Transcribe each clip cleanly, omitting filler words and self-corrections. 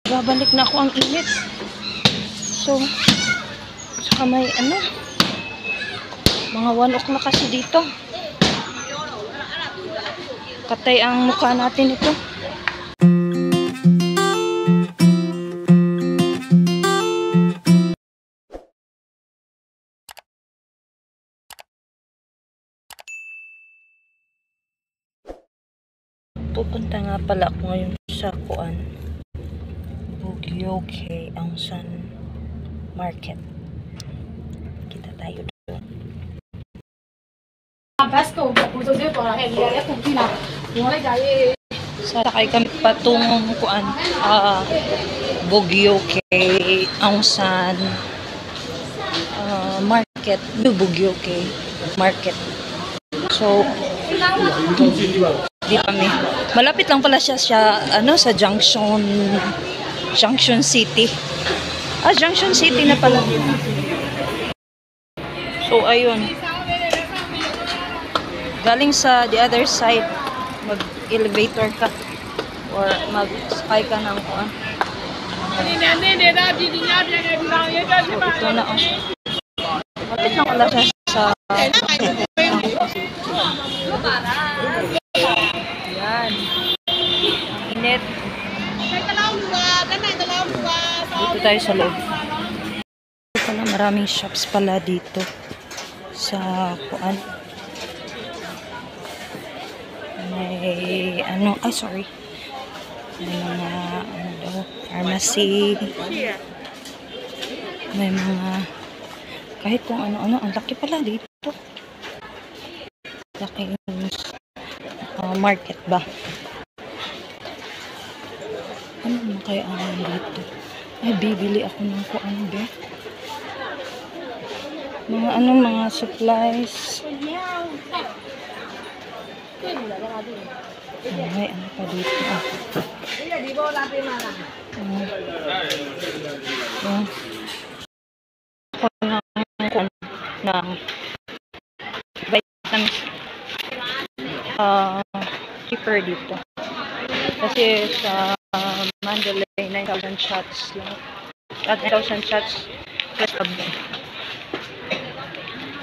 Babalik na ako ang init. So, saka may mga 1 o'clock kasi dito. Patay ang mukha natin ito. Pupunta nga pala ako ngayon sa Bugyoke Aungsan Market. Kita tayo doon. Sakay kami patungong Bugyoke Aungsan Market. Bugyoke Market. So, di kami. Malapit lang pala siya sa Junction City. Junction City na pala. So, ayun. Galing sa the other side, mag-elevator ka or mag-sky ka ng ito na malapit lang pala siya sa yan. Init. Dito tayo sa loob. Maraming shops pala dito sa may sorry. May mga pharmacy. May mga kahit kung ano-ano. Ang laki pala dito. Laking market ba? Ano naman kaya ang dito? Ay, bibili ako ng ba? Mga supplies. May pa dito. Ng vitamins cheaper dito. Kasi sa Mandalay 9,000 shots lang. 9,000 shots plus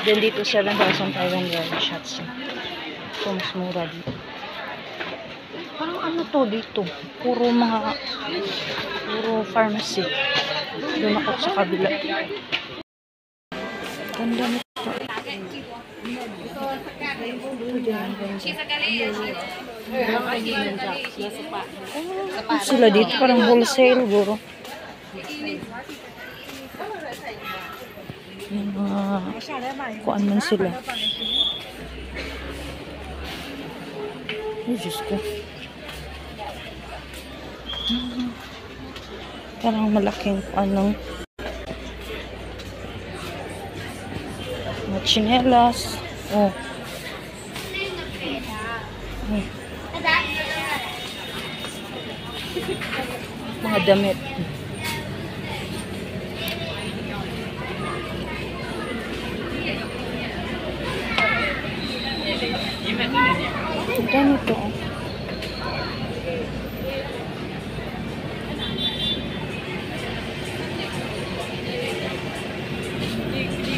then dito 7,500 shots. So mas mura dito. Parang to dito? Puro pharmacy. Doon ako sa kabila. Ganda nito. Sila dito parang wholesale guro. May mga kuan man sila. Ay, Diyos ko. Parang malaking mga chinelas. Mga damit. Ganda nito.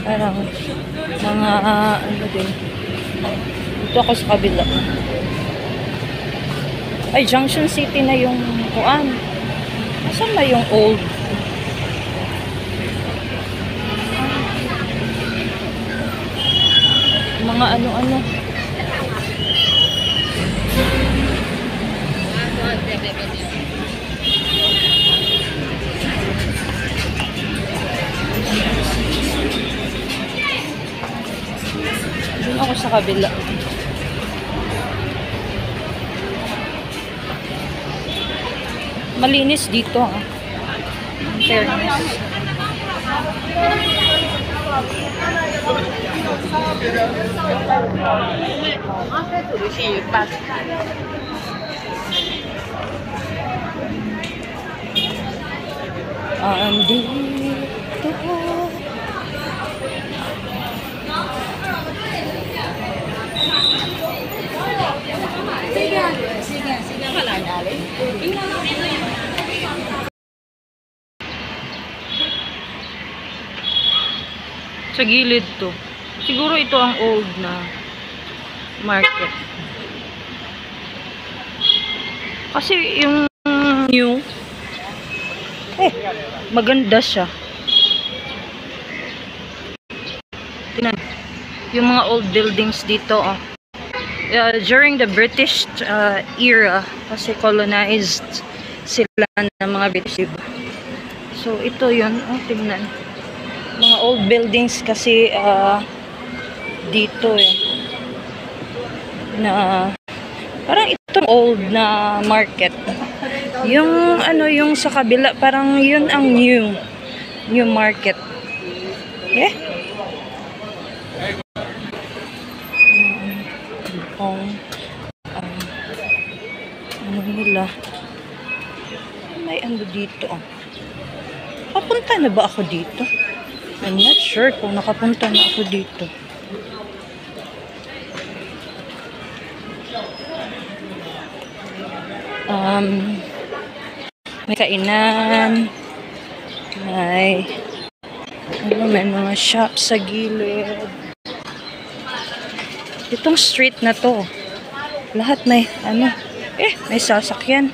Parang mga din. Dito ako sa kabila. Ay, Junction City na yung Nasaan ba yung old? Mga ano-ano. Doon ako sa kabila. Malinis dito, fairness. Sige, sige, sige. Sa gilid to. Siguro ito ang old na market. Kasi yung new, maganda siya. Tingnan. Yung mga old buildings dito, during the British era, kasi colonized sila ng mga British. So, ito yun. Tingnan. Mga old buildings kasi dito na parang itong old na market. Yung yung sa kabila, parang yun ang new market. Ano nila? May dito. Papunta na ba ako dito? I'm not sure kung nakapunta na ako dito. May kainan. May mga shop sa gilid. Itong street na to, lahat may may sasakyan.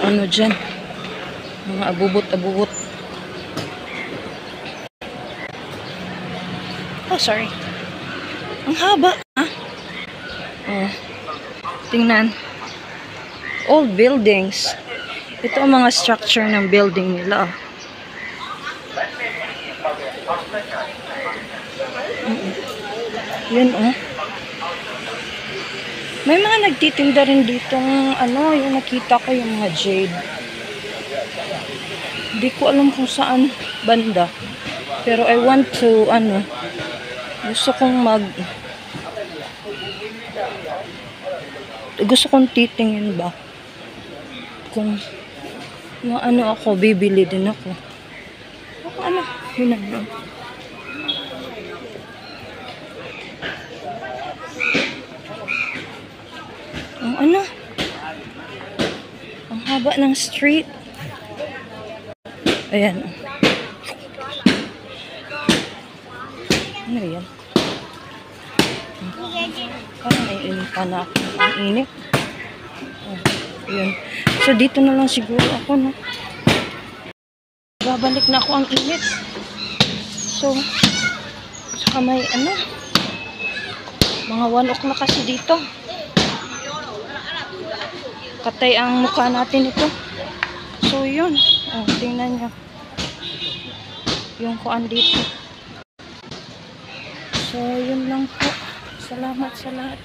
Ano dyan, mga abubot. Sorry, ang haba. Tingnan, old buildings. Ito ang mga structure ng building nila. Yun may mga nagtitinda rin ditong yung nakita ko, yung mga jade. Hindi ko alam kung saan banda. Pero I want to gusto kong titingin ba kung ako, bibili din ako. Yun na. Ang haba ng street. Ayan. Ano yan? Parang naiinipan na ako. Ang init. Ayan. So, dito na lang siguro ako, no? Babalik na ako, ang init. So, saka may mga 1 o'clock kasi dito. Katay ang mukha natin ito. So, yun. Tingnan nyo. Yung kuan dito. So, yun lang po. Salamat sa lahat.